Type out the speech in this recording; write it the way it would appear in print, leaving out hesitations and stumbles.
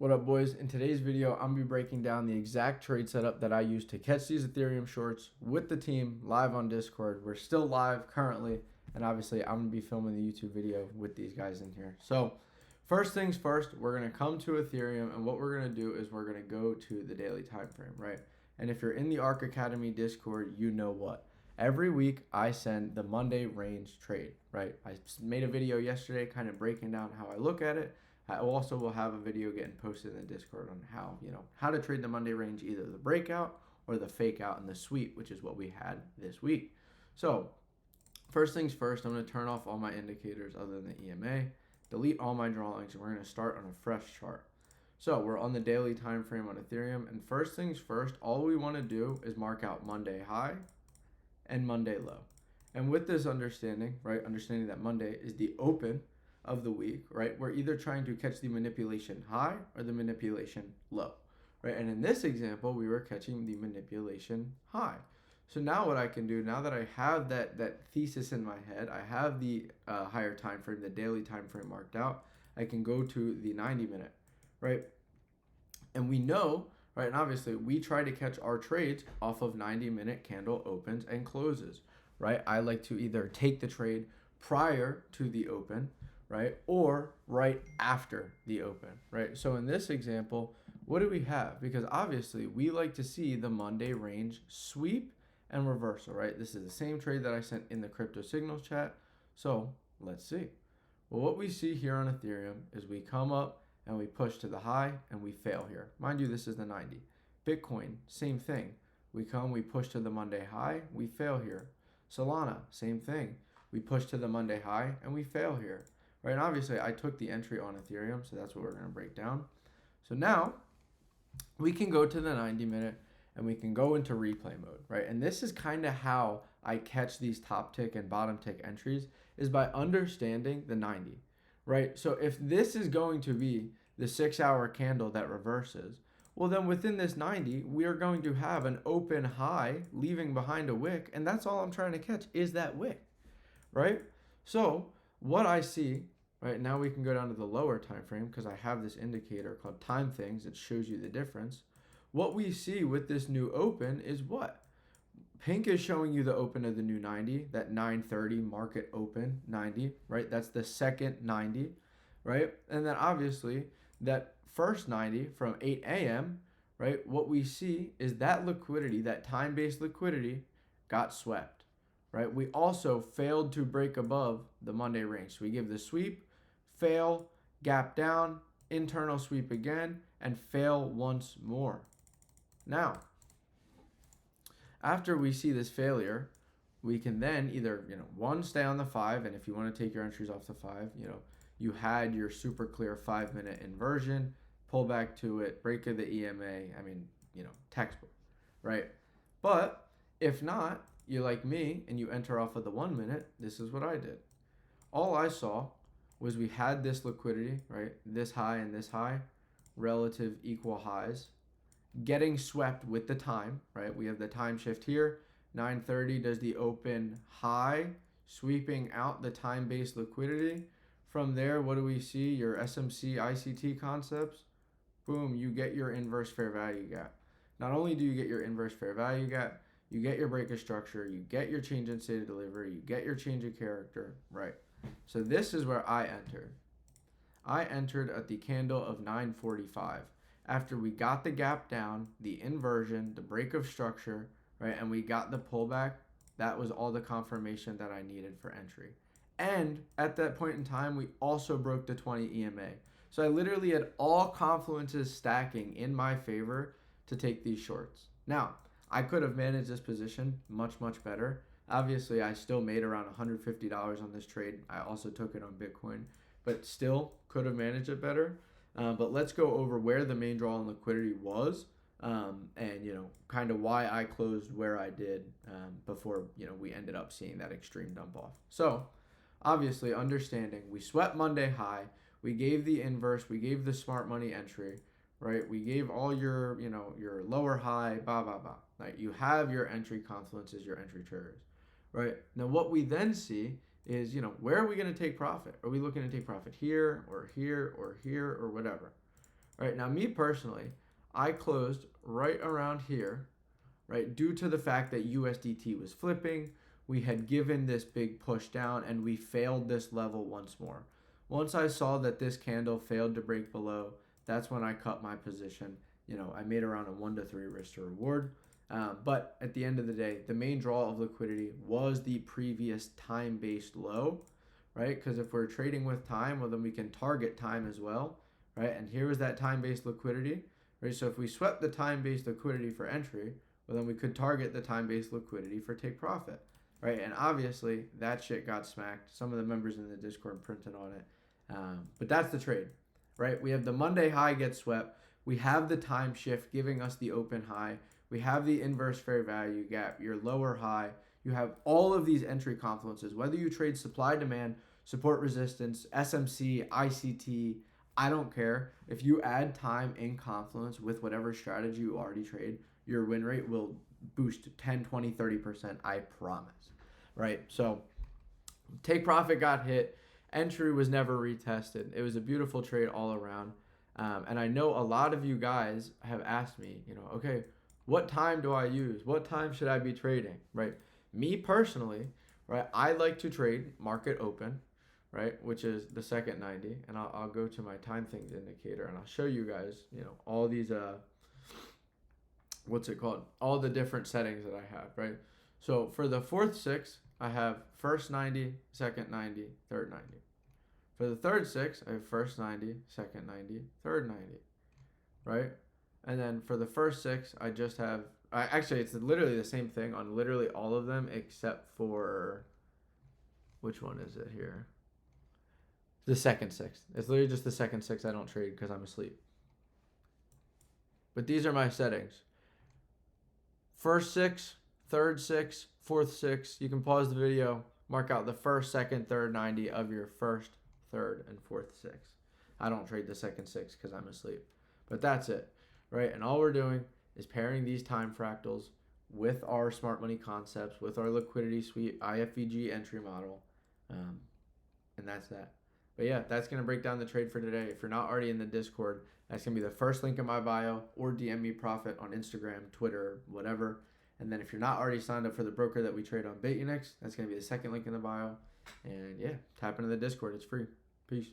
What up, boys? In today's video, I'm going to be breaking down the exact trade setup that I use to catch these Ethereum shorts with the team live on Discord. We're still live currently, and obviously I'm going to be filming the YouTube video with these guys in here. So first things first, we're going to come to Ethereum, and what we're going to do is we're going to go to the daily time frame, right? And if you're in the Arc Academy Discord, you know what? Every week I send the Monday range trade, right? I made a video yesterday kind of breaking down how I look at it. I also will have a video getting posted in the Discord on how to trade the Monday range, either the breakout or the fake out and the sweep, which is what we had this week. So first things first, I'm going to turn off all my indicators other than the EMA, delete all my drawings, and we're going to start on a fresh chart. So we're on the daily time frame on Ethereum, and first things first, all we want to do is mark out Monday high and Monday low. And with this understanding, right, understanding that Monday is the open of the week, right, we're either trying to catch the manipulation high or the manipulation low, right? And in this example, we were catching the manipulation high. So now what I can do, now that I have that thesis in my head, I have the higher time frame, the daily time frame marked out, I can go to the 90-minute, right? And we know, right, and obviously we try to catch our trades off of 90-minute candle opens and closes, right? I like to either take the trade prior to the open, right, or right after the open, right? So in this example, what do we have? Because obviously we like to see the Monday range sweep and reversal, right? This is the same trade that I sent in the crypto signals chat. So let's see. Well, what we see here on Ethereum is we come up and we push to the high and we fail here. Mind you, this is the 90. Bitcoin, same thing. We push to the Monday high, we fail here. Solana, same thing. We push to the Monday high and we fail here. Right, and obviously I took the entry on Ethereum, so that's what we're going to break down. So now we can go to the 90-minute and we can go into replay mode, right? And this is kind of how I catch these top tick and bottom tick entries, is by understanding the 90, right? So if this is going to be the 6-hour candle that reverses, well then within this 90, we are going to have an open high leaving behind a wick, and that's all I'm trying to catch is that wick, right? So what I see, right, now we can go down to the lower time frame because I have this indicator called time things that shows you the difference. What we see with this new open is what? Pink is showing you the open of the new 90, that 930 market open 90, right? That's the second 90, right? And then obviously that first 90 from 8 a.m., right? What we see is that liquidity, that time-based liquidity got swept. Right? We also failed to break above the Monday range. So we give the sweep, fail, gap down, internal sweep again, and fail once more. Now, after we see this failure, we can then either, one, stay on the 5, and if you want to take your entries off the 5, you had your super clear 5-minute inversion, pull back to it, break of the EMA, textbook, right? But if not, you're like me and you enter off of the 1 minute, this is what I did. All I saw was we had this liquidity, right? This high and this high, relative equal highs, getting swept with the time, right? We have the time shift here. 9:30 does the open high, sweeping out the time-based liquidity. From there, what do we see? Your SMC, ICT concepts. Boom, you get your inverse fair value gap. Not only do you get your inverse fair value gap, you get your break of structure, you get your change in state of delivery, you get your change of character, right? So this is where I entered. I entered at the candle of 9:45. After we got the gap down, the inversion, the break of structure, right, and we got the pullback, that was all the confirmation that I needed for entry. And at that point in time, we also broke the 20 EMA. So I literally had all confluences stacking in my favor to take these shorts. Now, I could have managed this position much, much better. Obviously, I still made around $150 on this trade. I also took it on Bitcoin, but still could have managed it better. But let's go over where the main draw on liquidity was, and kind of why I closed where I did before we ended up seeing that extreme dump off. So obviously, understanding we swept Monday high, we gave the inverse, we gave the smart money entry, right? We gave all your your lower high, blah blah blah. Like you have your entry confluences, your entry triggers, right? Now what we then see is, where are we going to take profit? Are we looking to take profit here or here or here or whatever, Right now, me personally, I closed right around here, right, due to the fact that USDT was flipping. We had given this big push down and we failed this level once more. Once I saw that this candle failed to break below, that's when I cut my position. I made around a 1 to 3 risk to reward. But at the end of the day, the main draw of liquidity was the previous time-based low, right? Because if we're trading with time, well, then we can target time as well, right? And here was that time-based liquidity, right? So if we swept the time-based liquidity for entry, well, then we could target the time-based liquidity for take profit, right? And obviously, that shit got smacked. Some of the members in the Discord printed on it. But that's the trade, right? We have the Monday high get swept. We have the time shift giving us the open high. We have the inverse fair value gap, your lower high. You have all of these entry confluences. Whether you trade supply demand, support resistance, SMC, ICT, I don't care. If you add time in confluence with whatever strategy you already trade, your win rate will boost 10, 20, 30%, I promise. Right? So take profit got hit. Entry was never retested. It was a beautiful trade all around. And I know a lot of you guys have asked me, okay, what time do I use? What time should I be trading? Right? Me personally, right, I like to trade market open, right, which is the second 90. And I'll go to my time things indicator and I'll show you guys, all these, what's it called? All the different settings that I have, right? So for the fourth 6, I have first 90, second 90, third 90. For the third 6, I have first 90, second 90, third 90, right? And then for the first 6, I just have, actually, it's literally the same thing on literally all of them except for, which one is it here? The second 6. It's literally just the second 6 I don't trade because I'm asleep. But these are my settings. First 6, third 6, fourth 6. You can pause the video, mark out the first, second, third 90 of your first, third, and fourth 6. I don't trade the second 6 because I'm asleep. But that's it, right? And all we're doing is pairing these time fractals with our smart money concepts, with our liquidity suite, IFVG entry model. And that's that. But yeah, that's going to break down the trade for today. If you're not already in the Discord, that's going to be the first link in my bio, or DM me Profit on Instagram, Twitter, whatever. And then if you're not already signed up for the broker that we trade on BaitUnix, that's going to be the second link in the bio. And yeah, tap into the Discord. It's free. Peace.